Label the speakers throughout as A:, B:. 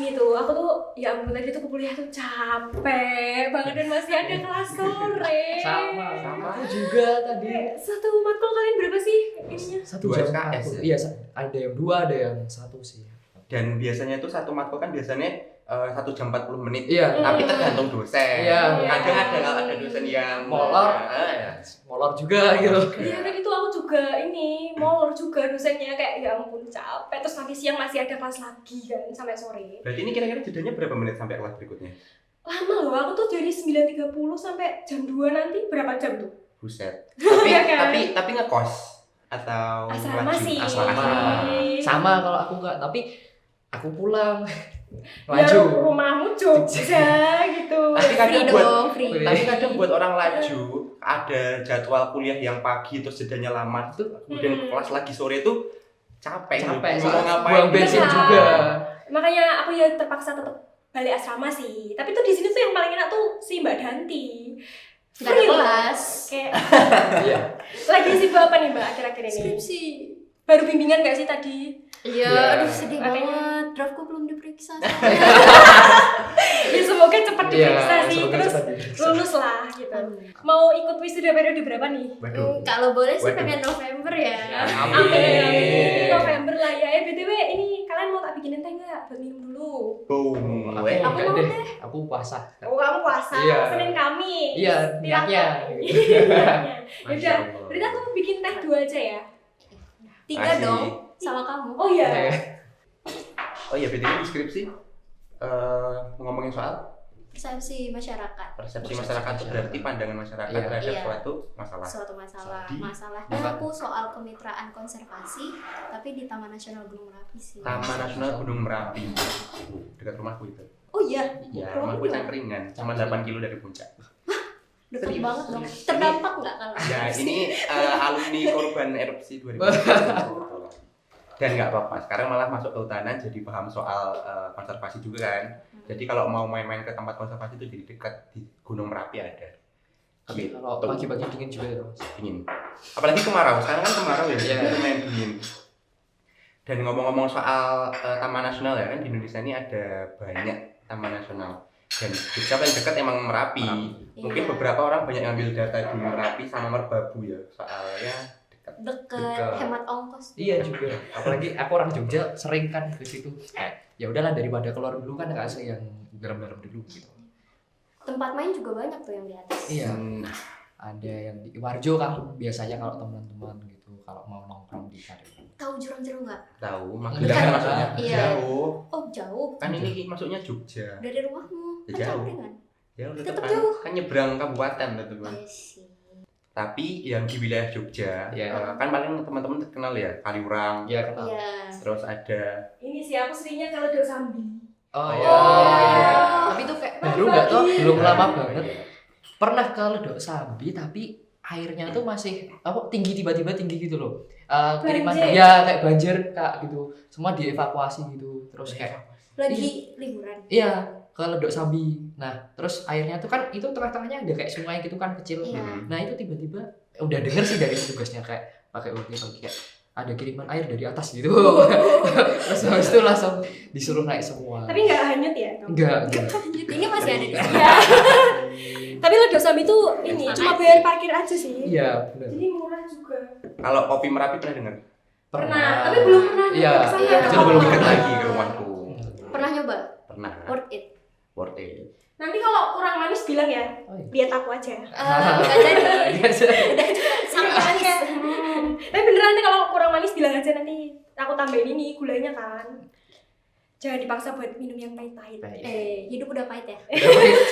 A: pagi itu. Aku tuh ya ampun tadi tuh kuliah tuh capek banget dan masih ada kelas sore.
B: Sama aku juga tadi.
A: Satu matkul kalian berapa sih ininya?
B: 1
C: 2
B: jam
C: SKS ya?
B: Iya, ada yang 2, ada yang 1 sih.
C: Dan biasanya tuh satu matkul kan biasanya 1 jam 40 menit.
B: Iya.
C: Tapi tergantung dosen.
B: Iya.
C: Kadang ada dosen yang
B: molor juga gitu.
A: Iya tadi tuh aku juga molor juga dosennya kayak ya ampun capek. Terus nanti siang masih ada kelas lagi kan sampai sore.
C: Berarti ini kira-kira jedanya berapa menit sampai kelas berikutnya?
A: Lama loh, aku tuh dari 9.30 sampai jam 2 nanti berapa jam tuh?
C: Buset.
A: Iya kan?
C: Tapi ngekos atau
A: Asrama
C: laju?
A: sih.
C: Asrama.
B: Sama kalau aku enggak, tapi aku pulang.
A: Ya
B: Laju.
A: rumahmu Jogja gitu.
C: Tapi kadang
D: free.
C: Tapi kadang buat orang laju ada jadwal kuliah yang pagi terus jedanya lama tuh kemudian ke kelas lagi sore tuh capek mau ngapain
B: buang bensin
A: Iya.
B: juga.
A: Makanya aku ya terpaksa tetap balik asrama sih. Tapi tuh di sini tuh yang paling enak tuh si Mbak Danti.
D: Nggak ada
A: Free loh.
D: kelas.
A: Kayak
B: Iya.
A: lagi sibuk apa nih Mbak akhir-akhir ini?
D: Skripsi.
A: Baru bimbingan gak sih tadi?
D: Iya,
B: Iya.
D: aduh sedih
A: Makanya-
D: banget. Draftku belum diperiksa.
A: Ya semoga cepat diperiksa
B: Iya,
A: sih.
B: semoga
A: Terus
B: cepat diperiksa.
A: lulus lah gitu. Mau ikut wisuda periode berapa nih?
C: Waduh.
D: Kalau boleh sih
C: Waduh.
D: pengen November ya.
A: Amin. November lah ya. BTW ini kalian mau tak bikinin teh nggak buat minum dulu?
C: Boom.
B: Aku
C: Weh.
B: enggak
A: mau
B: deh.
A: deh.
B: Aku puasa.
A: Oh kamu puasa
B: Iya.
A: Senin Kamis.
B: Iya, niatnya.
A: Niatnya.
C: Masya
A: Yaudah,
C: Allah.
A: berarti aku bikin teh 2 aja ya.
D: 3
C: Asik.
D: dong sama kamu.
A: Oh iya.
C: Oh iya, BTW deskripsi ngomongin soal
D: Persepsi masyarakat.
C: persepsi masyarakat itu berarti pandangan masyarakat
B: Iya.
C: terhadap
D: Iya.
C: suatu masalah.
D: Suatu masalah.
C: Di-
D: Masalahnya
B: Bukan.
D: aku soal kemitraan konservasi tapi di Taman Nasional Gunung Merapi sih.
C: Taman Nasional Gunung Merapi. Dekat rumahku itu.
D: Oh iya,
C: Ya,
D: rumahmu
C: rumahku
D: di mana?
C: Cangkringan, cuma 8 kilo dari puncak.
D: Deket
C: Serius.
D: banget dong. Terdampak nggak kalau?
C: Ya, ini alumni korban erupsi 2020. Dan nggak apa-apa, sekarang malah masuk kehutanan jadi paham soal konservasi juga kan. Jadi kalau mau main-main ke tempat konservasi itu jadi dekat di Gunung Merapi ada.
B: Tapi kalau
C: Gitu.
B: pagi-pagi dingin juga ya, Mas.
C: Dingin. Apalagi kemarau, sekarang kan kemarau ya,
B: Iya.
C: itu lumayan dingin. Dan ngomong-ngomong soal Taman Nasional ya kan di Indonesia ini ada banyak taman nasional. Dan Jogja paling dekat emang Merapi. Mungkin
D: Iya.
C: beberapa orang banyak ngambil data di Merapi sama Merbabu ya, soalnya dekat.
D: Deket, hemat ongkos.
B: Iya juga. Apalagi aku orang Jogja sering kan ke situ. Ya udahlah daripada keluar dulu kan enggak asli yang dalam-dalam dulu gitu.
D: Tempat main juga banyak tuh yang di atas.
B: Iya.
C: Hmm,
B: Ada yang di Warjo kan biasanya kalau teman-teman gitu kalau mau nongkrong di sana.
D: Tahu jurang-jurang nggak?
C: tahu
B: Dekat.
C: Magelang maksudnya
D: Iya.
C: jauh.
D: Oh jauh.
C: Kan ini maksudnya Jogja.
D: Dari rumahmu. Kan
C: Jauh.
D: Cangkringan.
C: Ya udah
D: Tetep
C: kan,
D: jauh.
C: kan nyebrang kabupaten gitu kan.
D: Iya sih.
C: Tapi yang di wilayah Jogja,
B: Iya.
C: kan paling teman-teman terkenal ya, Kaliurang.
B: Iya kenal.
D: Iya.
C: Terus ada
A: Ini sih aku seringnya kalau Dok Sambi.
B: Oh
C: Oh,
B: iya.
D: iya.
B: Tapi itu kayak baru enggak tuh,
A: Pagi.
B: belum lama banget. Pernah ke Ledok Sambi tapi airnya tuh masih tinggi tiba-tiba tinggi gitu loh. Kiriman
A: Banjir.
B: ya kayak banjir kak gitu. Semua dievakuasi gitu. Terus kayak
D: Lagi liburan.
B: iya ke Ledok Sambi. Nah, terus airnya tuh kan itu tengah-tengahnya ada kayak sungai gitu kan kecil.
D: Iya.
B: Nah, itu tiba-tiba udah denger sih dari petugasnya kayak pakai ulti kayak ada kiriman air dari atas gitu. Terus habis itu langsung disuruh naik semua.
A: Tapi nggak hanyut ya? Dok?
B: enggak.
D: Ini masih ada di sini.
A: Iya. Tapi lo Dok Sambi tuh ini cuma bayar parkir aja sih.
B: Iya, benar.
A: Jadi murah juga.
C: kalau kopi Merapi pernah dengar?
A: Pernah, tapi belum pernah
B: Iya.
A: kesana.
D: Iya.
C: Itu belum dekat lagi ke rumahku.
D: Pernah nyoba?
C: Pernah.
D: Worth it.
C: Worth it.
A: Nanti kalau kurang manis bilang ya,
B: Oh, iya.
A: lihat aku aja.
D: Enggak jadi. Udah sangat manis.
A: Tapi beneran nanti kalau kurang manis bilang aja nanti aku tambahin ini gulanya kan. Jangan dipaksa buat minum yang pahit-pahit.
B: Pahit.
D: Hidup udah pahit ya.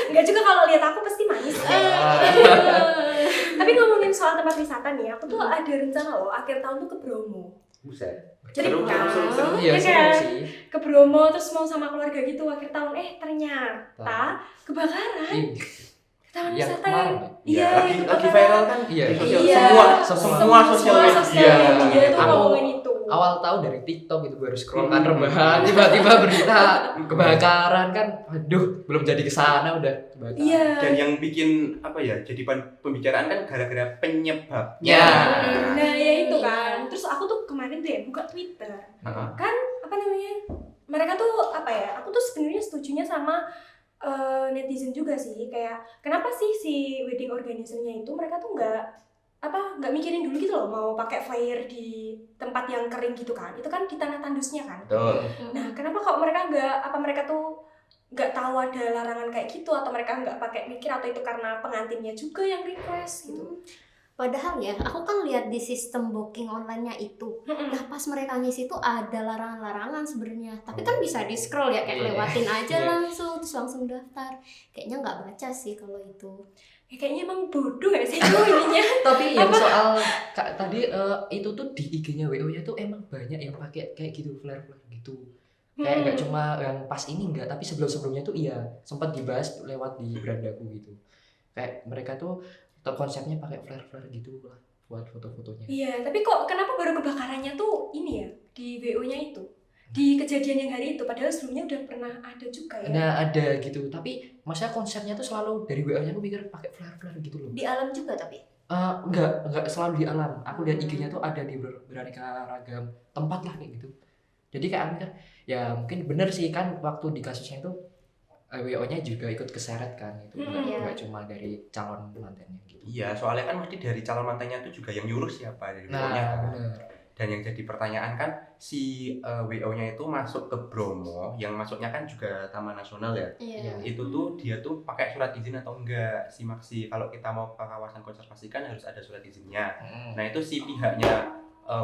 A: Enggak juga kalau lihat aku pasti manis. Tapi ngomongin soal tempat wisata nih, aku tuh ada rencana loh akhir tahun tuh ke Bromo.
C: Buset.
A: Jadi
C: Seru, seru, seru, seru.
B: Iya,
A: Iya
B: seru
A: kan?
B: sih.
A: Ke Bromo terus mau sama keluarga gitu akhir tahun. Ternyata kebakaran.
B: Ih,
A: Taman
B: yang
A: wisata
B: kemarin
A: yang
B: ya?
A: iya,
C: Ya, lagi,
A: yang
C: lagi
A: kebakaran.
C: viral kan
B: Iya.
C: di sosial
A: Iya.
C: semua sosial media ngomongin
A: itu
C: itu.
A: ngomongin itu.
B: Awal tahu dari TikTok itu baru scroll kan rebahan tiba-tiba berita kebakaran kan. Aduh, belum jadi ke sana udah kebakaran.
A: Iya.
C: Dan yang bikin apa ya? Jadi pembicaraan kan gara-gara penyebabnya.
B: Ya.
A: Nah ya itu kan. Terus aku tuh kemarin tuh ya buka Twitter.
C: Heeh.
A: Kan apa namanya? mereka tuh apa ya? Aku tuh sebenarnya setujunya sama netizen juga sih, kayak kenapa sih si wedding organizer-nya itu mereka tuh nggak mikirin dulu gitu loh, mau pakai flyer di tempat yang kering gitu kan, itu kan di tanah tandusnya kan.
C: Betul.
A: Nah kenapa kok mereka mereka tuh nggak tahu ada larangan kayak gitu, atau mereka nggak pakai mikir, atau itu karena pengantinnya juga yang request gitu.
D: Padahal ya, aku kan lihat di sistem booking online-nya itu. Nah, pas mereka ngisi itu ada larangan-larangan sebenarnya. Tapi kan bisa di-scroll ya, kayak lewatin aja langsung, terus langsung daftar. Kayaknya nggak baca sih kalau itu.
A: Ya, kayaknya emang bodoh gak sih itu ininya.
B: Tapi yang soal tadi itu tuh di IG-nya WO-nya tuh emang banyak yang pakai kayak gitu, flare-flare gitu. Kayak nggak cuma yang pas ini enggak, tapi sebelum-sebelumnya tuh iya sempat dibahas lewat di berandaku gitu. Kayak mereka tuh konsepnya pakai flare-flare gitu lah buat foto-fotonya.
A: Iya, tapi kok kenapa baru kebakarannya tuh ini ya di WO-nya itu, di kejadian yang hari itu, padahal sebelumnya udah pernah ada juga ya.
B: Nah ada gitu, tapi maksudnya konsepnya tuh selalu dari WO-nya aku pikir pakai flare-flare gitu loh.
D: Di alam juga tapi.
B: Enggak selalu di alam. Aku lihat IG-nya tuh ada di beraneka ragam tempat lah kayak gitu. Jadi kayak aku mikir ya mungkin bener sih kan, waktu di kasusnya itu WO-nya juga ikut keseret kan itu, nggak cuma dari calon mantannya gitu.
C: Iya, soalnya kan mesti dari calon mantannya itu juga yang nyuruh siapa dari WO-nya kan.
B: Bener.
C: Dan yang jadi pertanyaan kan si WO-nya itu masuk ke Bromo, yang masuknya kan juga Taman Nasional ya.
D: Iya.
C: Itu tuh dia tuh pakai surat izin atau enggak si Maxi. Kalau kita mau ke kawasan konservasi kan harus ada surat izinnya. Nah itu si pihaknya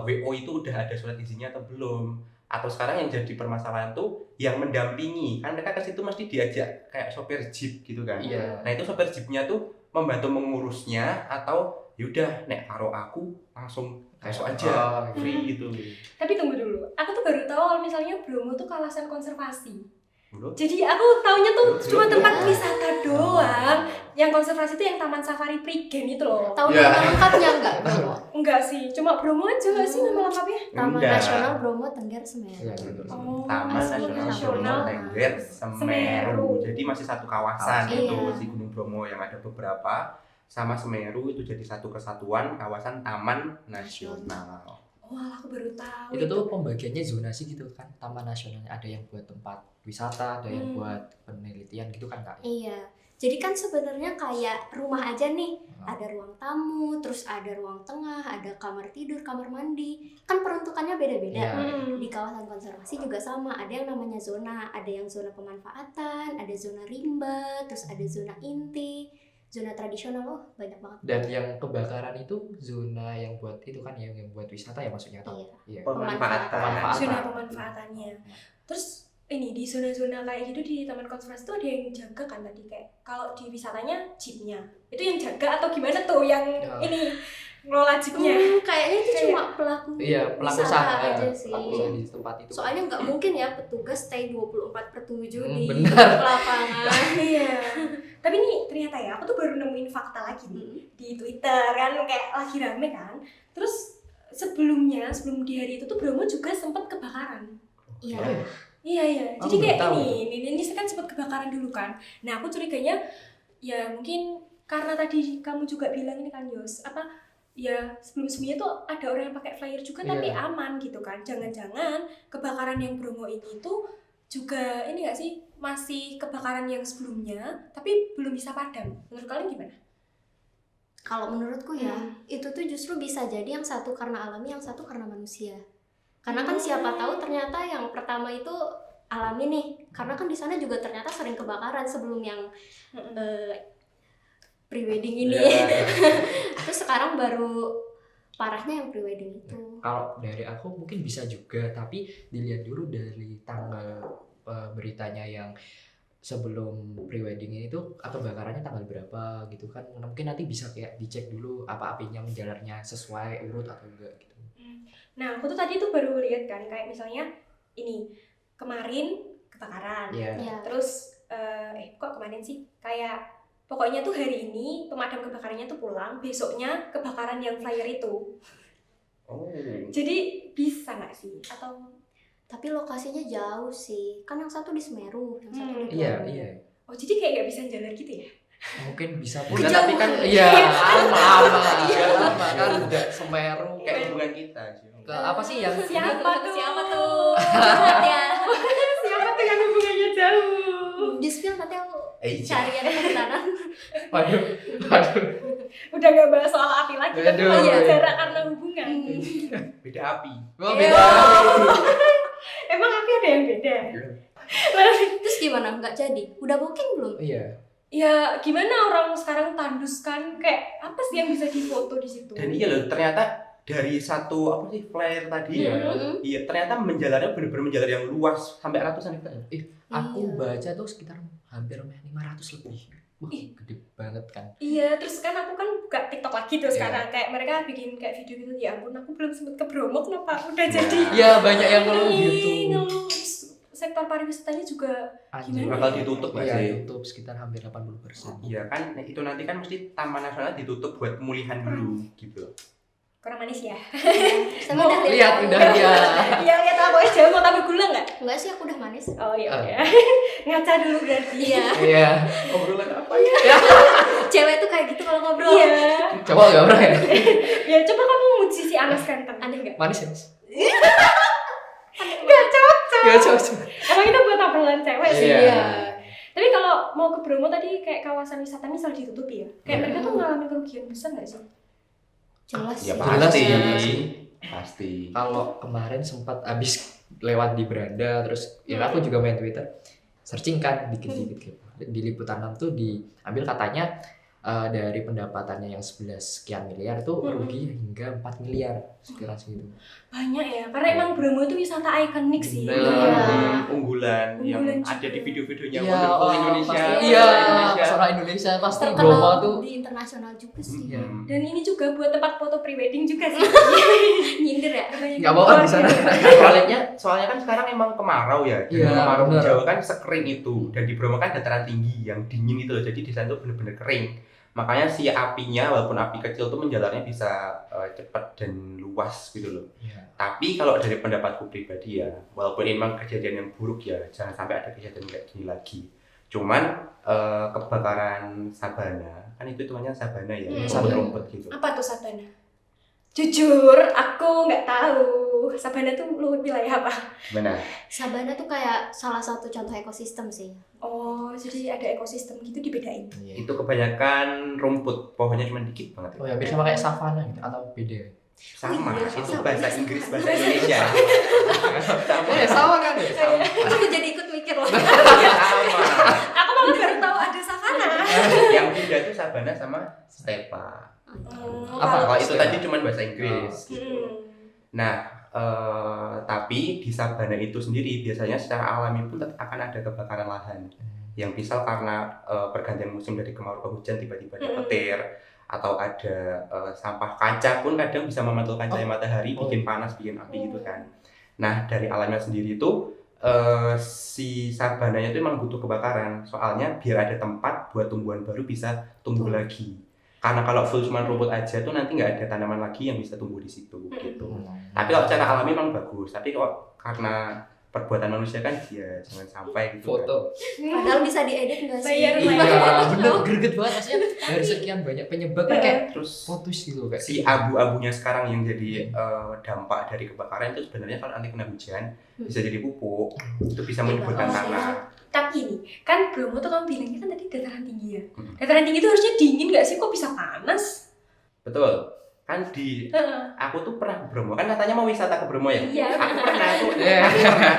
C: WO itu udah ada surat izinnya atau belum? Atau sekarang yang jadi permasalahan tuh yang mendampingi, kan mereka ke situ mesti diajak kayak sopir jeep gitu kan.
B: Iya.
C: Nah itu sopir jeepnya tuh membantu mengurusnya, atau yaudah nek karo aku langsung masuk aja free gitu.
A: Tapi tunggu dulu, aku tuh baru tahu kalau misalnya Bromo tuh kawasan konservasi.
C: Belum?
A: Jadi aku taunya tuh
C: Belum.
A: cuma tempat wisata doang. Yang konservasi itu yang Taman Safari Prigen itu loh.
D: Tahu
C: Ya.
D: nama lengkapnya enggak Bromo?
A: Enggak sih, cuma Bromo aja nggak sih nama lengkapnya?
D: Taman
C: Enggak.
D: Nasional Bromo Tengger Semeru.
B: Iya, gitu.
A: Oh,
C: Taman Nasional
A: Nasional
C: Bromo Tengger
A: Semeru.
C: Semeru. Jadi masih satu kawasan
D: Iya.
C: itu si Gunung Bromo yang ada beberapa sama Semeru itu jadi satu kesatuan kawasan Taman Nasional.
A: Wah, aku baru tahu.
B: Itu tuh pembagiannya zonasi gitu kan, taman nasionalnya ada yang buat tempat wisata, ada yang buat penelitian gitu kan Kak.
D: Iya. Jadi kan sebenarnya kayak rumah aja nih. Ada ruang tamu, terus ada ruang tengah, ada kamar tidur, kamar mandi. Kan peruntukannya beda-beda.
B: Iya.
D: Di kawasan konservasi juga sama. Ada yang namanya zona, ada yang zona pemanfaatan, ada zona rimba, terus ada zona inti, zona tradisional. Oh, banyak banget.
B: Dan yang kebakaran itu zona yang buat itu kan yang buat wisata ya maksudnya atau?
D: Iya.
B: Iya.
C: Pemanfaatan.
A: Zona pemanfaatannya. Terus ini di zona-zona kayak gitu di taman konservasi itu ada yang jaga kan tadi, kayak kalau di wisatanya jeepnya itu yang jaga atau gimana tuh yang ini ngelola jeepnya?
D: Kayaknya itu
A: Kayak-
D: cuma pelaku
B: Iya, pelaku
D: wisata
B: usaha
D: aja sih.
B: pelaku usaha di tempat itu.
D: Soalnya nggak mungkin ya petugas stay 24/7 di
B: benar.
D: lapangan.
A: Iya. Tapi nih ternyata ya aku tuh baru nemuin fakta lagi nih di Twitter kan, kayak lagi rame kan. Terus sebelum di hari itu tuh Bromo juga sempat kebakaran.
D: Iya.
B: Oh, iya.
A: Iya.
B: Aku
A: Jadi
B: baru
A: kayak
B: tahu.
A: ini kan sempat kebakaran dulu kan. Nah, aku curiganya ya mungkin karena tadi kamu juga bilang ini kan Yos, apa ya sebelum-sebelumnya tuh ada orang yang pakai flyer juga tapi
B: Iya.
A: aman gitu kan. Jangan-jangan kebakaran yang Bromo ini tuh juga ini gak sih, masih kebakaran yang sebelumnya tapi belum bisa padam. Menurut kalian gimana?
D: Kalau menurutku ya, itu tuh justru bisa jadi yang satu karena alami, yang satu karena manusia. Karena kan siapa tahu ternyata yang pertama itu alami nih. Karena kan di sana juga ternyata sering kebakaran sebelum yang pre-wedding ini.
C: Iya.
D: Terus sekarang baru parahnya yang pre-wedding itu.
B: Kalau dari aku mungkin bisa juga, tapi dilihat dulu dari tanggal beritanya yang sebelum pre-wedding ini tuh kebakarannya tanggal berapa gitu kan. Mungkin nanti bisa kayak dicek dulu apa apinya menjalarnya sesuai urut atau enggak gitu.
A: Nah, aku tuh tadi tuh baru lihat kan kayak misalnya ini kemarin kebakaran.
B: Iya.
D: Ya.
A: Terus kok kemarin sih? Kayak pokoknya tuh hari ini pemadam kebakarannya tuh pulang, besoknya kebakaran yang flyer itu.
C: Oh.
A: Jadi bisa nggak sih? Atau
D: Tapi lokasinya jauh sih. Kan yang satu di Semeru, yang satu di
B: Iya,
D: Bromo.
B: iya.
A: oh jadi kayak nggak bisa jalan gitu ya?
B: Mungkin bisa
C: Bisa,
B: juga, tapi kan iya lama kan udah Semeru
C: Kayak hubungan kita sih.
B: ke apa sih yang
A: Siapa tuh?
D: Siapa tuh? Lihat ya.
A: Jauh.
D: Di spill nanti aku
C: Iya.
D: cari ada kehutanan.
B: Waduh, waduh.
A: Udah gak bahas soal api lagi, tapi
B: Aduh.
A: bahas jarak karena hubungan.
C: Beda api.
B: Wah,
A: Iya.
B: beda.
A: Emang api ada yang beda?
D: Terus gimana? Nggak jadi? Udah booking belum?
B: Iya.
A: Ya gimana orang sekarang tandus kan, kayak apa sih yang bisa difoto di situ?
C: Dan iya loh, ternyata dari satu apa sih flare tadi ya, iya ternyata menjalarnya benar-benar menjalar yang luas sampai ratusan hektar.
B: Aku
D: Iya.
B: baca tuh sekitar hampir 500 lebih. Wah, gede banget kan.
A: Iya, terus kan aku kan buka TikTok lagi tuh
B: Iya.
A: sekarang, kayak mereka bikin kayak video gitu, ya ampun aku belum sempet ke Bromo, kenapa udah jadi
B: Iya, banyak yang ngeluh
A: ini,
B: gitu.
A: ngeluh. Terus sektor pariwisatanya juga
B: Anjir.
A: Gimana?
C: Bakal ditutup nggak
B: Iya,
C: sih?
B: tutup sekitar hampir 80%.
C: Iya kan, nah, itu nanti kan mesti Taman Nasional ditutup buat pemulihan dulu gitu.
A: kurang manis ya.
D: Sama udah
B: Lihat udah ya.
A: Iya, lihat apa aja, mau tambah gula nggak?
D: Enggak sih, aku udah manis.
A: Oh iya, oke. Ngaca dulu berarti.
D: Iya.
B: Iya.
C: Obrolan apa ya?
D: Cewek tuh kayak gitu kalau ngobrol.
A: Iya.
B: Coba enggak pernah ya?
A: Ya coba kamu muji si Anas ganteng.
D: Aneh nggak?
B: Manis ya, Mas?
A: Nggak cocok.
B: Ya, coba.
A: Emang itu buat obrolan cewek sih.
B: Iya.
A: Tapi kalau mau ke Bromo tadi kayak kawasan wisata misal ditutupi ya, kayak
B: Iya.
A: mereka tuh ngalamin kerugian besar nggak sih?
D: Jelas.
C: Ya
D: sih.
B: Jelas
C: pasti.
B: ya.
C: Pasti.
B: Kalau kemarin sempat abis lewat di beranda, terus ya aku juga main Twitter, searching kan dikit-dikit gitu. Di Liputan 6 tuh diambil katanya dari pendapatannya yang 11 sekian miliar tuh rugi hingga 4 miliar sekira segitu.
A: Banyak ya, karena emang Bromo itu wisata ikonik sih.
B: Bener.
A: Iya.
C: Unggulan yang
A: Unggulan
C: ada
A: juga.
C: di video-videonya
B: Iya,
C: Wonderful Indonesia.
B: pasti. Iya,
C: Indonesia.
B: pesona Indonesia pasti Bromo
D: Terkenal
B: tuh.
D: di internasional juga sih.
B: Iya.
A: Dan ini juga buat tempat foto prewedding juga sih.
D: Nyindir ya.
B: Nggak mau kan di sana.
C: Soalnya kan sekarang emang kemarau ya. Dan
B: Iya,
C: kemarau di
B: bener.
C: Jawa kan sekering itu. Dan di Bromo kan dataran tinggi yang dingin itu loh. Jadi di sana tuh bener-bener kering. Makanya si apinya walaupun api kecil tuh menjalarnya bisa cepat dan luas gitu loh.
B: Iya.
C: Tapi kalau dari pendapatku pribadi ya, walaupun ini memang kejadian yang buruk ya, jangan sampai ada kejadian kayak gini lagi. Cuman kebakaran sabana, kan itu hitungannya sabana ya, rumput-rumput gitu.
A: Apa tuh Sabana? Jujur, aku nggak tahu. Sabana tuh lu wilayah apa?
C: Benar.
D: Sabana tuh kayak salah satu contoh ekosistem sih.
A: Oh, jadi ada ekosistem gitu dibedain.
B: Iya.
C: Itu kebanyakan rumput, pohonnya cuma dikit banget.
B: Oh ya, biasa kayak savana gitu atau beda?
C: Sama,
D: Iya,
C: itu
D: sama.
C: bahasa Inggris, bahasa Indonesia. Sama.
B: Sama kan ya?
C: Sama.
D: Aku jadi ikut mikir loh.
C: Sama.
A: Aku malah baru tahu ada savana.
C: Yang beda tuh sabana sama stepa.
B: Apa?
C: Kalau itu tadi cuma bahasa Inggris gitu.
A: Hmm.
C: Nah, tapi di sabana itu sendiri biasanya secara alami pun tetap akan ada kebakaran lahan. Yang bisa karena pergantian musim dari kemarau ke hujan tiba-tiba ada petir atau ada sampah kaca pun kadang bisa memantulkan cahaya matahari, bikin panas, bikin api gitu kan. Nah, dari alamnya sendiri itu si sabananya itu memang butuh kebakaran. Soalnya biar ada tempat buat tumbuhan baru bisa tumbuh lagi. Karena kalau full cuma rumput aja tuh nanti nggak ada tanaman lagi yang bisa tumbuh di situ gitu. Tapi kalau secara alami memang bagus. Tapi kok karena perbuatan manusia kan ya jangan sampai gitu.
B: Foto.
D: Padahal bisa diedit nggak sih?
A: Bayar,
B: Iya,
A: bayar.
B: bener greget banget maksudnya dari sekian banyak penyebab kan kayak
C: Terus
B: fokus gitu kayak
C: si abu-abunya sekarang yang jadi dampak dari kebakaran itu sebenarnya kalau nanti kena hujan bisa jadi pupuk, itu bisa menyuburkan tanah.
A: Tapi ini kan Bromo tuh kamu bilangnya kan tadi dataran tinggi ya. Dataran tinggi itu harusnya dingin nggak sih? Kok bisa panas?
C: Betul. Kan aku tuh pernah ke Bromo, kan katanya mau wisata ke Bromo ya.
A: Iya.
C: Aku pernah
B: Iya.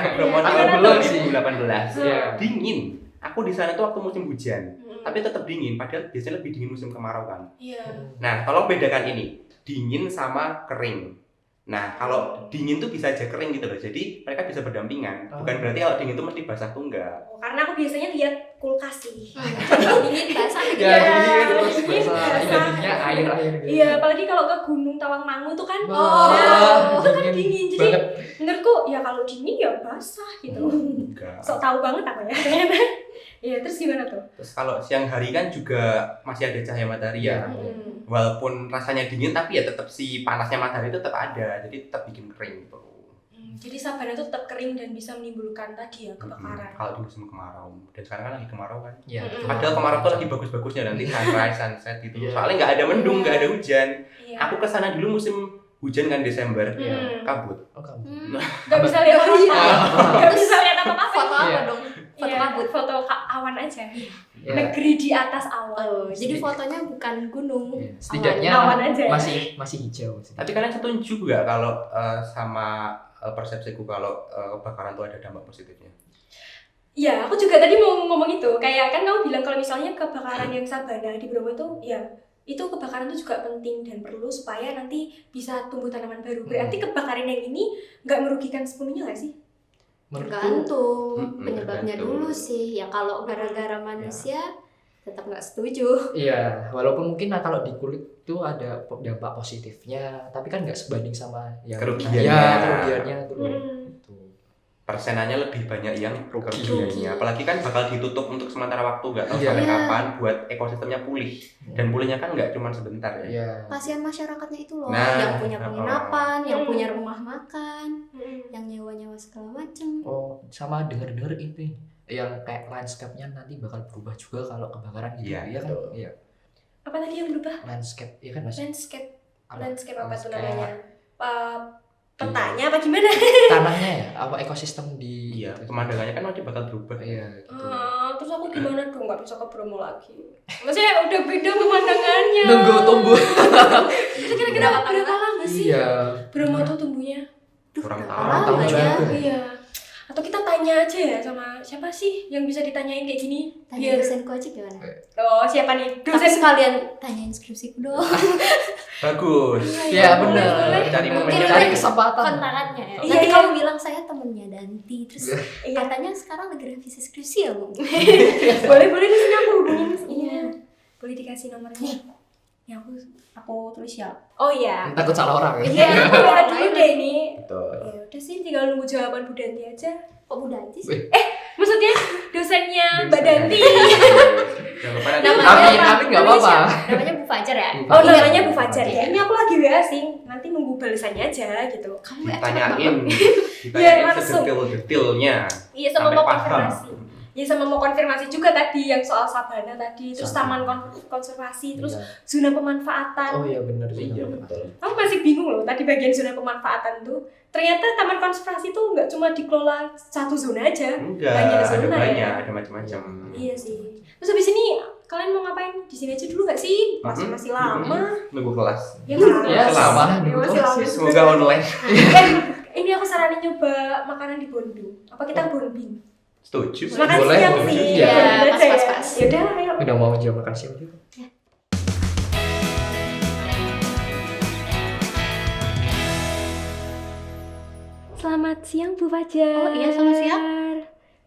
C: ke Bromo
A: Aku
C: tahun
B: belum sih.
C: 2018.
B: Iya.
C: Dingin. Aku di sana tuh waktu musim hujan,
A: Hmm.
C: tapi tetap dingin. Padahal biasanya lebih dingin musim kemarau kan.
A: Iya.
C: Nah, tolong bedakan ini, dingin sama kering. Nah, kalau dingin tuh bisa aja kering gitu loh. Jadi mereka bisa berdampingan. Bukan berarti kalau dingin tuh mesti basah tuh enggak.
A: Oh, karena aku biasanya lihat kulkas sih.
D: Jadi dingin basah gitu.
B: ya
A: Iya,
B: gini terus
A: dingin,
B: bahasa
A: basah.
B: Inggrisnya air gitu.
A: Iya, apalagi kalau ke Gunung Tawangmangu tuh kan.
B: Wah,
A: Nah, itu kan dingin. Jadi
B: banget.
A: menurutku ya kalau dingin ya basah gitu.
C: Enggak.
A: Sok tahu banget apa ya ternyata. Iya, terus gimana tuh?
C: Terus kalau siang hari kan juga masih ada cahaya matahari ya. Walaupun rasanya dingin tapi ya tetap si panasnya matahari tetap ada. Jadi tetap bikin kering gitu.
A: Jadi Sabana itu tetap kering dan bisa menimbulkan tadi ya kebakaran.
C: Kalau di musim kemarau. Dan sekarang kan lagi kemarau kan.
B: Iya.
C: Padahal kemarau tuh lagi bagus-bagusnya nanti sunrise, sunset gitu.
B: Iya.
C: Soalnya nggak ada mendung, nggak ada hujan.
A: Iya.
C: Aku kesana dulu musim hujan kan Desember,
A: Hmm.
C: kabut.
B: Oh kamu.
A: Nggak bisa lihat apa-apa.
D: Iya.
A: Nggak bisa lihat apa-apa.
D: Foto apa
B: Iya.
D: dong? Foto
A: Iya,
D: kabut.
A: foto awan aja.
B: Ya,
A: Negeri di atas awan.
D: Jadi fotonya bukan gunung.
B: ya, setidaknya
A: Awan aja.
B: masih hijau.
C: Tapi kalian setuju nggak kalau sama persepsiku kalau kebakaran itu ada dampak positifnya?
A: Ya, aku juga tadi mau ngomong itu. Kayak kan kamu bilang kalau misalnya kebakaran yang sabana di Bromo itu, ya itu kebakaran itu juga penting dan perlu supaya nanti bisa tumbuh tanaman baru. Berarti kebakaran yang ini nggak merugikan sepenuhnya nggak sih?
B: Menurutku
D: Tergantung
C: Mm-mm,
D: penyebabnya
C: tergantung.
D: dulu sih. Ya kalau gara-gara manusia tetap nggak setuju.
B: iya, walaupun mungkin kalau di kulit itu ada dampak positifnya, tapi kan nggak sebanding sama yang
C: Kerugiannya.
B: Ya, kerugiannya tuh.
A: Mm.
B: Gitu.
C: Persenannya lebih banyak yang
B: Rugi.
C: kerugiannya. Apalagi kan bakal ditutup untuk sementara waktu, nggak tahu
B: Iya.
C: sampai
D: Iya.
C: kapan buat ekosistemnya pulih. Dan pulihnya kan nggak cuma sebentar ya.
B: Iya.
D: Kasihan masyarakatnya itu loh,
C: Nah,
D: yang punya penginapan, yang
A: Hmm.
D: punya rumah makan,
A: Mm.
D: yang nyewa-nyewa segala macem.
B: Oh, sama denger-denger ini yang kayak landscape-nya nanti bakal berubah juga kalau kebakaran gitu.
C: Iya,
B: Iya kan?
C: betul.
B: Iya.
A: Apa tadi yang berubah?
B: Landscape, iya kan Mas?
A: Landscape.
B: Apa?
A: Landscape apa tuh
B: Kayak
A: namanya? Petanya apa gimana?
B: tanahnya ya, apa ekosistem di
C: Iya,
B: itu.
C: pemandangannya kan nanti bakal berubah.
B: Iya, gitu.
A: Terus aku gimana dong nggak bisa ke Bromo lagi? Maksudnya udah beda pemandangannya.
B: Nunggu tumbuh.
A: Itu kira-kira
D: Berapa tahun
A: berapa lama sih
B: Iya.
A: Bromo tuh tumbuhnya?
C: Kurang
D: Berapa
C: tahu.
D: lama
B: Tahun
D: ya?
B: juga.
A: Iya. Atau kita tanya aja ya sama siapa sih yang bisa ditanyain kayak gini?
D: Tanya dosenku aja gimana?
A: Oh, siapa nih?
D: Tapi
A: Dosen
D: sekalian tanyain skripsiku dong.
C: Bagus.
B: Iya,
A: boleh,
B: benar.
A: boleh.
C: Cari
D: Mungkin
C: momennya.
B: Cari kesempatan.
D: Kontakannya ya.
A: Iya,
D: Nanti
A: iya.
D: kamu bilang saya temennya Danti, terus
A: Iya.
D: katanya sekarang lagi revisi skripsi ya bu.
A: Boleh di sini aku hubungin.
D: Iya.
A: Boleh dikasih nomornya.
D: Nih. Yang aku tulis ya.
A: Oh iya.
B: Takut salah orang ya.
A: Iya, aku lihat dulu deh ini.
C: Betul.
A: Ya udah sih, tinggal nunggu jawaban Bu Danti aja.
D: Kok Bu Danti sih?
A: Maksudnya dosennya Mbak Danti.
C: Jangan lupa nanti.
D: Namanya
B: Amin,
D: apa?
B: amin nggak apa-apa.
D: Namanya Bu Fajar ya?
B: Bu
A: Oh,
B: Fajar.
A: namanya Bu Fajar ya.
D: Iya.
A: Ini aku lagi WA sih. Nanti nunggu balasannya aja gitu.
D: Kamu ya
C: Ditanyain,
A: Iya,
C: ditanyain
A: langsung.
C: sedetail-detailnya.
A: Iya, sama
C: Sampai
A: mau
C: paham.
A: konfirmasi. Ya sama mau konfirmasi juga tadi yang soal sabana tadi, terus taman
B: Sabana.
A: konservasi, terus
B: Iya.
A: zona pemanfaatan.
B: Oh iya benar sih.
C: Iya, betul.
A: Aku masih bingung loh tadi bagian zona pemanfaatan tuh. Ternyata taman konservasi tuh nggak cuma dikelola satu zona aja.
C: Enggak,
A: Banyak
C: ada
A: zona ya.
C: banyak, ada macam-macam.
A: Iya sih. Terus habis ini kalian mau ngapain? Di sini aja dulu nggak sih? Masih lama.
C: Nunggu kelas.
A: Ya kan?
B: Ya, sama.
A: Ya, masih lama.
C: Semoga online.
A: Ini aku saranin nyoba makanan di Bondung. Apa kita Bonbing?
C: Setuju.
A: Makan
B: Boleh,
A: siang
B: boleh.
A: sih.
B: Iya,
A: Boleh aja ya.
D: pas-pas.
A: Yaudah, ayo.
B: Udah mau jam makan siang juga.
A: Selamat siang Bu Fajar.
D: Oh iya, selamat siang.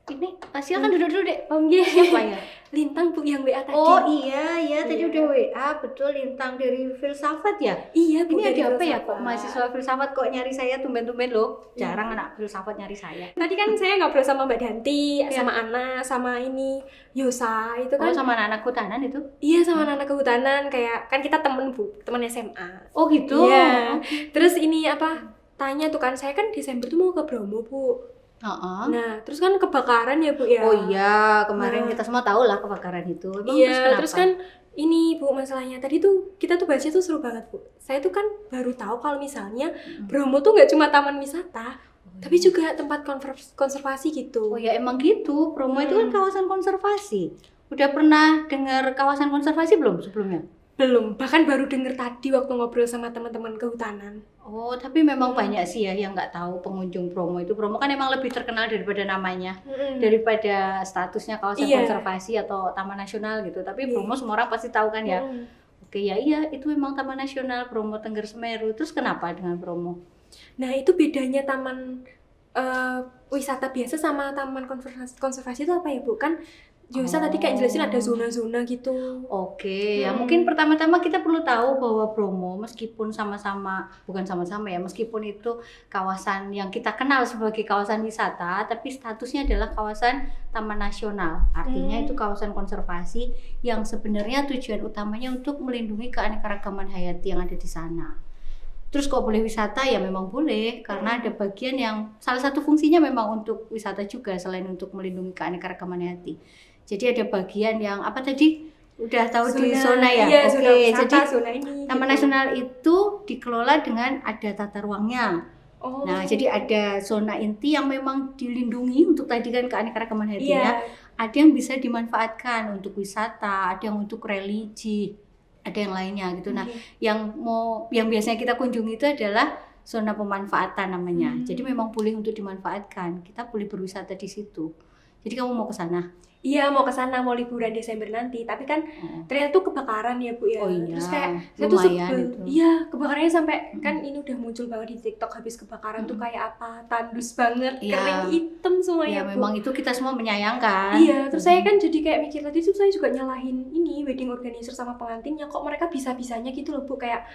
D: Ini silakan duduk dulu dek.
A: Om Ye.
D: Siapa ya?
A: Lintang Bu yang WA tadi.
E: Oh iya, tadi
A: Iya.
E: udah WA, betul Lintang dari filsafat ya?
A: Iya Bu.
E: Ini
A: dari
E: ada apa ya
A: filsafat.
E: kok mahasiswa filsafat kok nyari saya tumben-tumben loh? Jarang anak filsafat nyari saya.
A: Tadi kan saya ngobrol sama Mbak Danti, sama Ana, sama ini Yosa itu kan.
E: Oh sama anak-anak hutanan itu?
A: Iya sama anak kehutanan kayak kan kita temen Bu, temen SMA.
E: Oh gitu?
A: Iya. Terus ini apa? Tanya tuh kan saya kan Desember tuh mau ke Bromo Bu.
E: Heeh.
A: Nah terus kan kebakaran ya Bu ya.
E: Oh iya, kemarin
A: Nah.
E: kita semua tahu lah kebakaran itu. Emang
A: Iya,
E: kenapa?
A: terus kan ini Bu masalahnya tadi tuh kita tuh bahasnya tuh seru banget Bu. Saya tuh kan baru tahu kalau misalnya Bromo tuh nggak cuma taman wisata, tapi juga tempat konservasi gitu.
E: Oh ya emang gitu, Bromo itu kan kawasan konservasi. Udah pernah dengar kawasan konservasi belum sebelumnya?
A: Belum, bahkan baru denger tadi waktu ngobrol sama teman-teman kehutanan.
E: Oh tapi memang banyak sih ya yang nggak tahu pengunjung Bromo itu. Bromo kan emang lebih terkenal daripada namanya. Daripada statusnya kawasan
A: Iya.
E: konservasi atau taman nasional gitu. Tapi
A: Iya.
E: Bromo semua orang pasti tahu kan ya.
A: Mm.
E: Oke ya iya itu memang taman nasional Bromo Tengger Semeru. Terus kenapa dengan Bromo?
A: Nah itu bedanya taman wisata biasa sama taman konservasi itu apa ya Bu? Kan Yosa tadi kayak jelasin ada zona-zona gitu.
E: Oke ya mungkin pertama-tama kita perlu tahu bahwa Bromo meskipun sama-sama bukan sama-sama ya meskipun itu kawasan yang kita kenal sebagai kawasan wisata tapi statusnya adalah kawasan taman nasional. Artinya itu kawasan konservasi yang sebenarnya tujuan utamanya untuk melindungi keanekaragaman hayati yang ada di sana. Terus kok boleh wisata ya memang boleh karena ada bagian yang salah satu fungsinya memang untuk wisata juga selain untuk melindungi keanekaragaman hayati. Jadi ada bagian yang apa tadi udah tahu di zona ya.
A: Iya,
E: Oke,
A: zona wisata,
E: jadi
A: zona ini.
E: Taman
A: gitu.
E: Nasional itu dikelola dengan ada tata ruangnya.
A: Oh.
E: Nah, jadi ada zona inti yang memang dilindungi untuk tadi kan keanekaragaman hayatinya.
A: Iya.
E: Ada yang bisa dimanfaatkan untuk wisata, ada yang untuk religi, ada yang lainnya gitu. Nah, yang biasanya kita kunjungi itu adalah zona pemanfaatan namanya. Jadi memang boleh untuk dimanfaatkan. Kita boleh berwisata di situ. Jadi kamu mau ke sana?
A: Iya, mau ke sana, mau liburan Desember nanti. Tapi kan ternyata tuh kebakaran ya Bu ya.
E: Oh iya,
A: Terus kayak saya tuh
E: lumayan
A: sebel.
E: itu.
A: Iya, kebakarannya sampai kan ini udah muncul banget di TikTok habis kebakaran tuh kayak apa? Tandus banget,
E: Iya.
A: kering hitam
E: Ya
A: semuanya Bu.
E: memang itu kita semua menyayangkan.
A: Iya, terus saya kan jadi kayak mikir tadi tuh saya juga nyalahin ini wedding organizer sama pengantinnya, kok mereka bisa-bisanya gitu loh Bu, kayak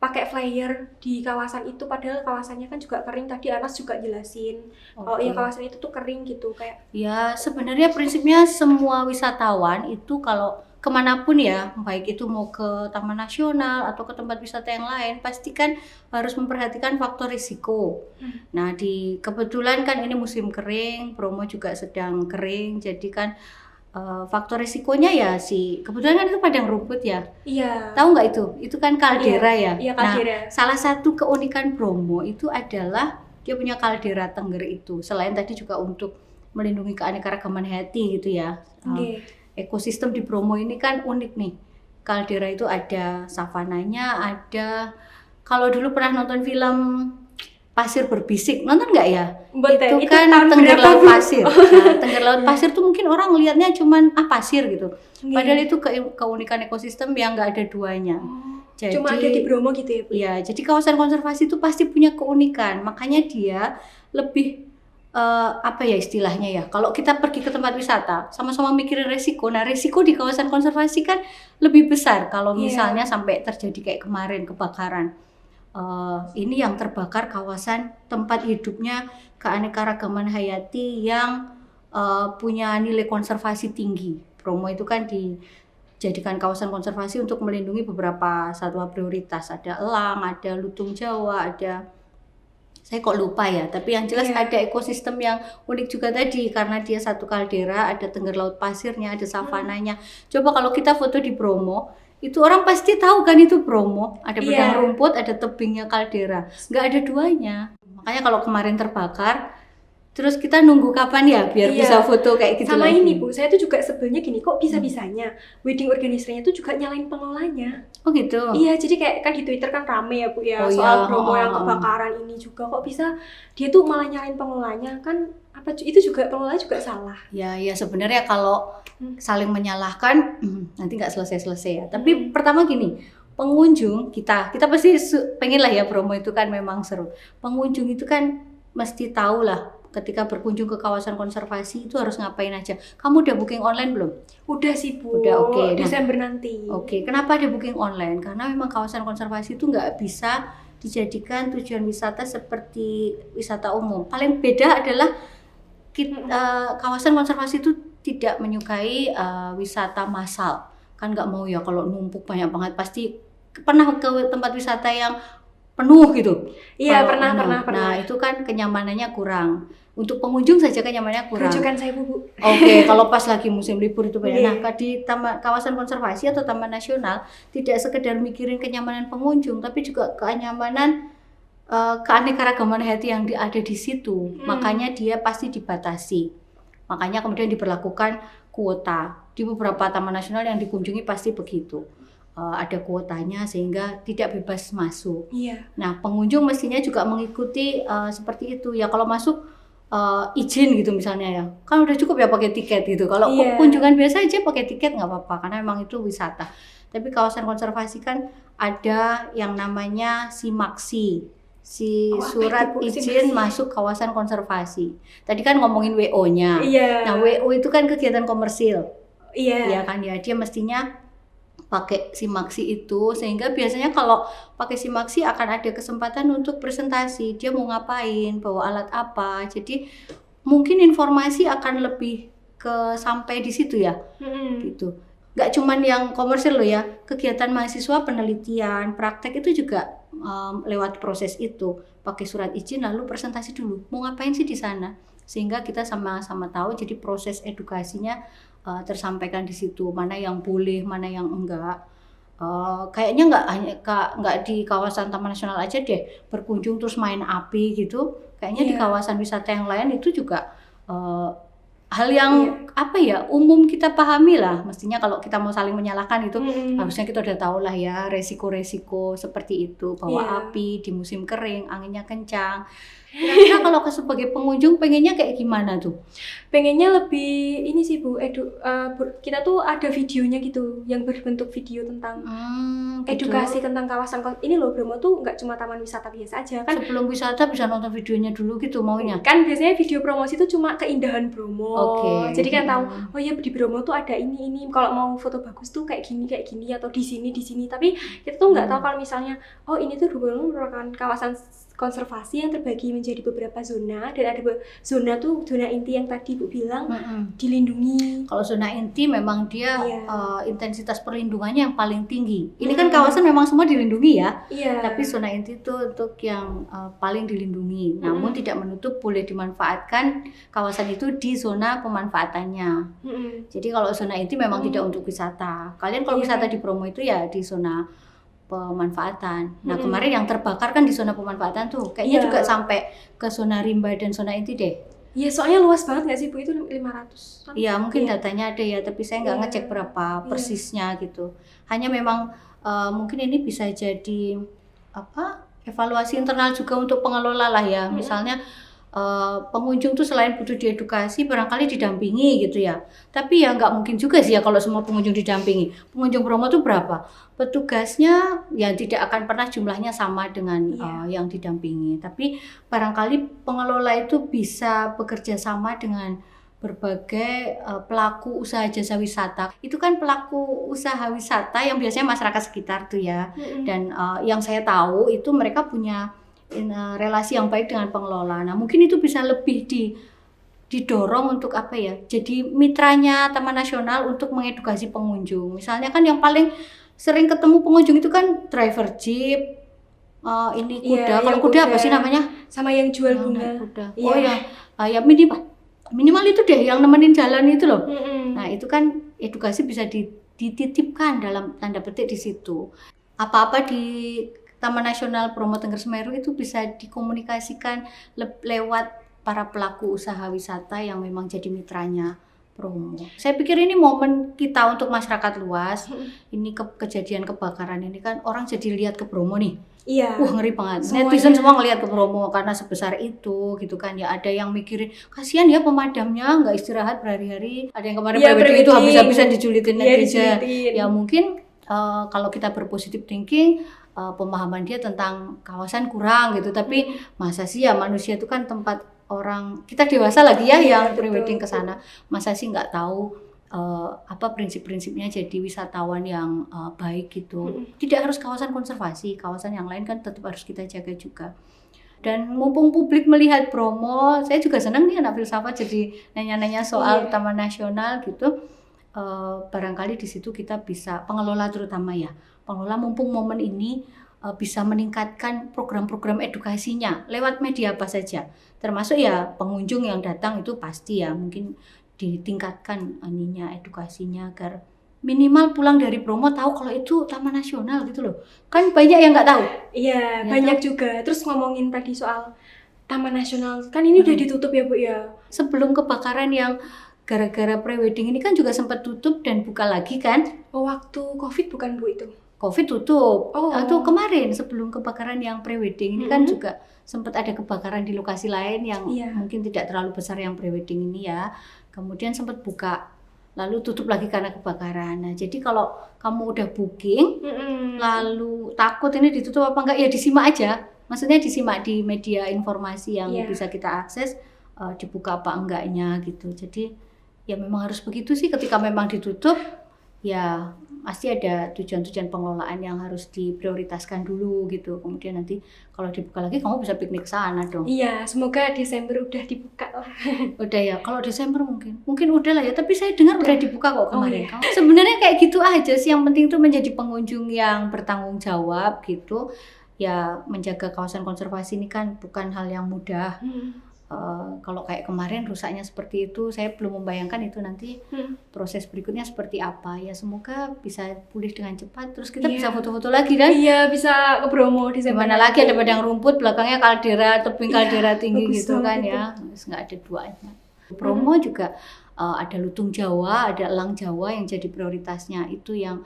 A: pakai flyer di kawasan itu padahal kawasannya kan juga kering. Tadi Anas juga jelasin kalau ya kawasan itu tuh kering gitu kayak.
E: Ya sebenarnya prinsipnya semua wisatawan itu kalau kemanapun ya, baik itu mau ke Taman Nasional atau ke tempat wisata yang lain, pasti kan harus memperhatikan faktor risiko. Nah kebetulan kan ini musim kering, Bromo juga sedang kering, jadi kan faktor risikonya ya kebetulan kan itu padang rumput ya.
A: Iya.
E: Tahu nggak itu? Itu kan kaldera ya.
A: Iya, kaldera.
E: Nah, salah satu keunikan Bromo itu adalah dia punya kaldera Tengger itu. Selain tadi juga untuk melindungi keanekaragaman hayati gitu ya. Ekosistem di Bromo ini kan unik nih. Kaldera itu ada savananya, ada kalau dulu pernah nonton film Pasir Berbisik, nonton nggak ya?
A: Betul,
E: itu kan
A: tahun
E: Tengger
A: berapa,
E: Laut
A: Bu?
E: Pasir. Nah, Tengger Laut Pasir tuh mungkin orang lihatnya cuman pasir gitu. Padahal itu keunikan ekosistem yang nggak ada duanya. Jadi,
A: cuma ada di Bromo gitu ya Bu?
E: Iya, jadi kawasan konservasi itu pasti punya keunikan. Makanya dia lebih apa ya istilahnya ya? Kalau kita pergi ke tempat wisata, sama-sama mikirin resiko. Nah, resiko di kawasan konservasi kan lebih besar kalau misalnya sampai terjadi kayak kemarin kebakaran. Ini yang terbakar kawasan tempat hidupnya keanekaragaman hayati yang punya nilai konservasi tinggi. Bromo itu kan dijadikan kawasan konservasi untuk melindungi beberapa satwa prioritas. Ada elang, ada lutung Jawa, ada saya kok lupa ya, tapi yang jelas ada ekosistem yang unik juga tadi karena dia satu kaldera, ada Tengger Laut Pasirnya, ada savananya. Coba kalau kita foto di Bromo, itu orang pasti tahu kan itu Bromo, ada padang rumput, ada tebingnya kaldera, nggak ada duanya. Makanya kalau kemarin terbakar, terus kita nunggu kapan ya biar bisa foto kayak gitu
A: sama
E: lagi.
A: ini Bu, saya tuh juga sebelnya gini, kok bisa-bisanya wedding organizer-nya tuh juga nyalain pengelolanya.
E: Oh gitu?
A: Iya, jadi kayak kan di Twitter kan rame ya Bu ya, soal Bromo yang kebakaran ini juga, kok bisa dia tuh malah nyalain pengelolanya, kan apa itu juga pengelola juga salah.
E: Ya sebenarnya kalau saling menyalahkan nanti nggak selesai-selesai ya. Tapi pertama gini, pengunjung kita pasti pengen lah ya Bromo itu kan memang seru. Pengunjung itu kan mesti tahu lah ketika berkunjung ke kawasan konservasi itu harus ngapain aja. Kamu udah booking online belum?
A: Udah sih Bu,
E: Udah, oke.
A: Desember nanti.
E: Oke, kenapa ada booking online? Karena memang kawasan konservasi itu nggak bisa dijadikan tujuan wisata seperti wisata umum. Paling beda adalah kawasan konservasi itu tidak menyukai wisata massal. Kan nggak mau ya kalau numpuk banyak banget. Pasti pernah ke tempat wisata yang penuh gitu.
A: Iya, pernah.
E: Nah, itu kan kenyamanannya kurang. Untuk pengunjung saja kenyamanannya kurang.
A: Rujukan saya Bu.
E: Oke, kalau pas lagi musim libur itu banyak. Nah, di kawasan konservasi atau taman nasional tidak sekedar mikirin kenyamanan pengunjung, tapi juga kenyamanan keanekaragaman hayati yang ada di situ. Makanya dia pasti dibatasi. Makanya kemudian diberlakukan kuota. Di beberapa taman nasional yang dikunjungi pasti begitu. Ada kuotanya sehingga tidak bebas masuk.
A: Iya.
E: Nah, pengunjung mestinya juga mengikuti seperti itu. Ya kalau masuk izin gitu misalnya ya. Kan udah cukup ya pakai tiket gitu. Kalau kunjungan biasa aja pakai tiket nggak apa-apa karena memang itu wisata. Tapi kawasan konservasi kan ada yang namanya SIMAKSI. Surat izin masuk kawasan konservasi. Tadi kan ngomongin WO-nya.
A: Iya.
E: Nah, WO itu kan kegiatan komersil.
A: Iya.
E: Ya kan ya, dia mestinya pakai SIMAKSI itu sehingga biasanya kalau pakai SIMAKSI akan ada kesempatan untuk presentasi, dia mau ngapain, bawa alat apa. Jadi mungkin informasi akan lebih sampai di situ ya. Gitu. Nggak cuman yang komersil loh ya, kegiatan mahasiswa penelitian, praktek itu juga lewat proses itu, pakai surat izin lalu presentasi dulu. Mau ngapain sih di sana? Sehingga kita sama-sama tahu, jadi proses edukasinya tersampaikan di situ, mana yang boleh, mana yang enggak. kayaknya nggak di kawasan Taman Nasional aja deh berkunjung terus main api gitu. Kayaknya di
A: Iya.
E: kawasan wisata yang lain itu juga hal yang apa ya umum kita pahami lah. Mestinya kalau kita mau saling menyalahkan itu harusnya kita udah tahu lah ya resiko-resiko seperti itu bahwa
A: Iya.
E: api di musim kering anginnya kencang. Kira-kira kalau sebagai pengunjung pengennya kayak gimana tuh?
A: Pengennya lebih ini sih Bu, kita tuh ada videonya gitu yang berbentuk video tentang
E: Gitu.
A: edukasi tentang kawasan ini loh. Bromo tuh nggak cuma taman wisata biasa aja kan.
E: Sebelum wisata bisa nonton videonya dulu gitu maunya.
A: Kan biasanya video promosi itu cuma keindahan Bromo.
E: Oke.
A: Jadi kan tahu, oh ya di Bromo tuh ada ini. Kalau mau foto bagus tuh kayak gini atau di sini. Tapi kita tuh nggak tahu kalau misalnya, oh ini tuh Bromo merupakan kawasan konservasi yang terbagi menjadi beberapa zona, dan ada zona inti yang tadi Bu bilang dilindungi.
E: Kalau zona inti memang dia
A: Iya.
E: intensitas perlindungannya yang paling tinggi. Ini kan kawasan memang semua dilindungi ya.
A: Iya.
E: Tapi zona inti itu untuk yang paling dilindungi. Namun tidak menutup boleh dimanfaatkan kawasan itu di zona pemanfaatannya. Jadi kalau zona inti memang tidak untuk wisata. Kalian kalau
A: Iya.
E: wisata di Bromo itu ya di zona pemanfaatan. Nah kemarin yang terbakar kan di zona pemanfaatan tuh. Kayaknya
A: Iya.
E: juga sampai ke zona rimba dan zona inti deh.
A: Iya, soalnya luas banget nggak sih Bu, itu 500.
E: Iya mungkin
A: Iya.
E: datanya ada ya, tapi saya nggak
A: Iya.
E: ngecek berapa
A: Iya.
E: persisnya gitu. Hanya memang mungkin ini bisa jadi evaluasi internal juga untuk pengelola lah ya. Misalnya pengunjung tuh selain butuh diedukasi, barangkali didampingi gitu ya. Tapi ya nggak mungkin juga sih ya kalau semua pengunjung didampingi. Pengunjung Bromo tuh berapa? Petugasnya ya tidak akan pernah jumlahnya sama dengan yang didampingi. Tapi barangkali pengelola itu bisa bekerja sama dengan berbagai pelaku usaha jasa wisata. Itu kan pelaku usaha wisata yang biasanya masyarakat sekitar tuh ya. Dan yang saya tahu itu mereka punya relasi yang baik dengan pengelola. Nah mungkin itu bisa lebih didorong untuk jadi mitranya Taman Nasional untuk mengedukasi pengunjung. Misalnya kan yang paling sering ketemu pengunjung itu kan driver jeep, ini kuda.
A: Iya,
E: Kalau
A: yang
E: kuda apa
A: kuda.
E: sih namanya?
A: Sama yang jual
E: Yang
A: bunga.
E: naik kuda.
A: Iya.
E: Oh ya minimal itu deh yang nemenin jalan itu loh. Nah itu kan edukasi bisa dititipkan dalam tanda petik di situ. Apa-apa di Taman Nasional Bromo Tengger Semeru itu bisa dikomunikasikan lewat para pelaku usaha wisata yang memang jadi mitranya Bromo. Saya pikir ini momen kita untuk masyarakat luas. Ini kejadian kebakaran ini kan orang jadi lihat ke Bromo nih.
A: Iya.
E: Wah ngeri banget.
A: Semuanya.
E: Netizen semua ngelihat ke Bromo karena sebesar itu gitu kan ya. Ada yang mikirin kasihan ya pemadamnya nggak istirahat berhari-hari. Ada yang kemarin
A: Iya,
E: prewedding itu
A: prewedding.
E: habis-habisan dijulitin
A: Iya,
E: netizen.
A: dijulitin.
E: Ya mungkin kalau kita berpositif thinking pemahaman dia tentang kawasan kurang gitu. Tapi masa sih ya manusia itu kan tempat orang kita dewasa lagi ya
A: Iya,
E: yang
A: betul,
E: prewedding ke
A: betul.
E: sana. Masa sih nggak tahu apa prinsip-prinsipnya jadi wisatawan yang baik gitu. Tidak harus kawasan konservasi, kawasan yang lain kan tetap harus kita jaga juga. Dan mumpung publik melihat Bromo, saya juga senang nih anak filsafat jadi nanya-nanya soal
A: Iya.
E: Taman Nasional gitu. Barangkali di situ kita bisa pengelola terutama ya, pengelola mumpung momen ini bisa meningkatkan program-program edukasinya lewat media apa saja, termasuk ya pengunjung yang datang itu pasti ya mungkin ditingkatkan edukasinya agar minimal pulang dari Bromo tahu kalau itu Taman Nasional gitu loh. Kan banyak yang nggak tahu.
A: Iya,
E: Ya,
A: banyak juga. Terus ngomongin tadi soal Taman Nasional, kan ini udah ditutup ya Bu ya?
E: Sebelum kebakaran yang gara-gara prewedding ini kan juga sempat tutup dan buka lagi kan.
A: Oh, waktu COVID bukan Bu itu?
E: Covid tutup.
A: Oh.
E: Atau kemarin sebelum kebakaran yang prewedding ini kan juga sempat ada kebakaran di lokasi lain yang
A: Iya.
E: mungkin tidak terlalu besar yang prewedding ini ya. Kemudian sempat buka, lalu tutup lagi karena kebakaran. Nah, jadi kalau kamu udah booking, lalu takut ini ditutup apa enggak, ya disimak aja. Maksudnya disimak di media informasi yang
A: Iya.
E: bisa kita akses, dibuka apa enggaknya gitu. Jadi ya memang harus begitu sih, ketika memang ditutup, ya pasti ada tujuan-tujuan pengelolaan yang harus diprioritaskan dulu gitu. Kemudian nanti kalau dibuka lagi kamu bisa piknik sana dong.
A: Iya, semoga Desember udah dibuka lah.
E: Udah ya, kalau Desember mungkin udah lah ya. Tapi saya dengar udah dibuka kok kemarin.
A: iya.
E: Sebenarnya kayak gitu aja sih. Yang penting tuh menjadi pengunjung yang bertanggung jawab gitu. Ya menjaga kawasan konservasi ini kan bukan hal yang mudah. kalau kayak kemarin rusaknya seperti itu, saya belum membayangkan itu nanti proses berikutnya seperti apa. Ya semoga bisa pulih dengan cepat. Terus kita
A: Iya.
E: bisa foto-foto lagi kan?
A: Iya, bisa ke Bromo Desember.
E: Gimana lagi ada padang rumput, belakangnya kaldera, tebing
A: Iya,
E: kaldera tinggi
A: bagus
E: gitu kan
A: banget
E: ya. Terus nggak ada duanya. Bromo juga ada lutung Jawa, ada elang Jawa yang jadi prioritasnya. Itu yang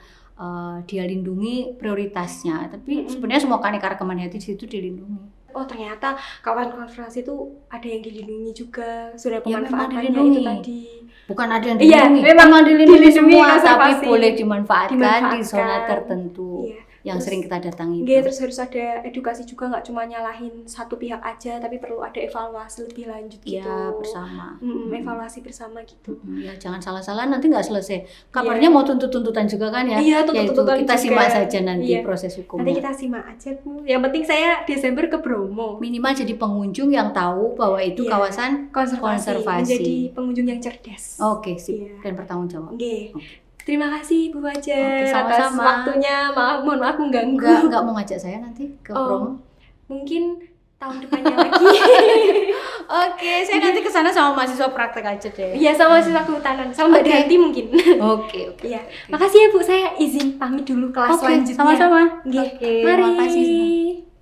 E: dia lindungi prioritasnya. Tapi sebenarnya semua keanekaragaman hayati di situ dilindungi.
A: Oh, ternyata kawasan konservasi itu ada yang dilindungi juga. Sudah
E: Ya, memang
A: pemanfaatannya
E: dilindungi.
A: itu tadi.
E: Bukan ada yang
A: Iya,
E: dilindungi.
A: memang
E: dilindungi
A: dilindungi
E: semua, tapi
A: konservasi.
E: boleh dimanfaatkan di
A: Dimanfaatkan.
E: zona tertentu
A: Iya.
E: yang
A: Terus-
E: sering kita datangi.
A: Iya, terus harus ada edukasi juga, nggak cuma nyalahin satu pihak aja, tapi perlu ada evaluasi lebih lanjut gitu.
E: Ya, bersama.
A: Evaluasi bersama gitu.
E: Ya, jangan salah-salah nanti nggak selesai. Kabarnya mau tuntut-tuntutan juga kan ya?
A: Iya,
E: Ya, itu
A: tuntut-tuntutan
E: kita
A: juga.
E: simak saja nanti
A: Iya.
E: proses
A: Nanti
E: hukumnya.
A: kita simak aja, Bu. Yang penting saya Desember ke Bromo.
E: Minimal jadi pengunjung yang tahu bahwa itu
A: Iya.
E: kawasan
A: Konservasi.
E: konservasi.
A: Menjadi pengunjung yang cerdas.
E: Oke, sip.
A: Iya.
E: Dan bertanggung jawab.
A: Oke.
E: Oke.
A: Terima kasih Bu Fajar
E: Oke,
A: atas
E: sama-sama.
A: waktunya. Mohon maaf mengganggu.
E: Enggak mau ngajak saya nanti ke
A: Oh.
E: Bromo.
A: Mungkin tahun depannya lagi.
E: Oke, saya nanti ke sana sama mahasiswa praktek aja deh.
A: Iya, sama siswa kehutanan. Sama Mbak
E: Oke.
A: Danti mungkin.
E: Oke.
A: Iya. Makasih ya Bu, saya izin pamit dulu kelas
E: Oke,
A: selanjutnya.
E: sama-sama.
A: Oke.
E: Oke,
A: Mari.
E: makasih.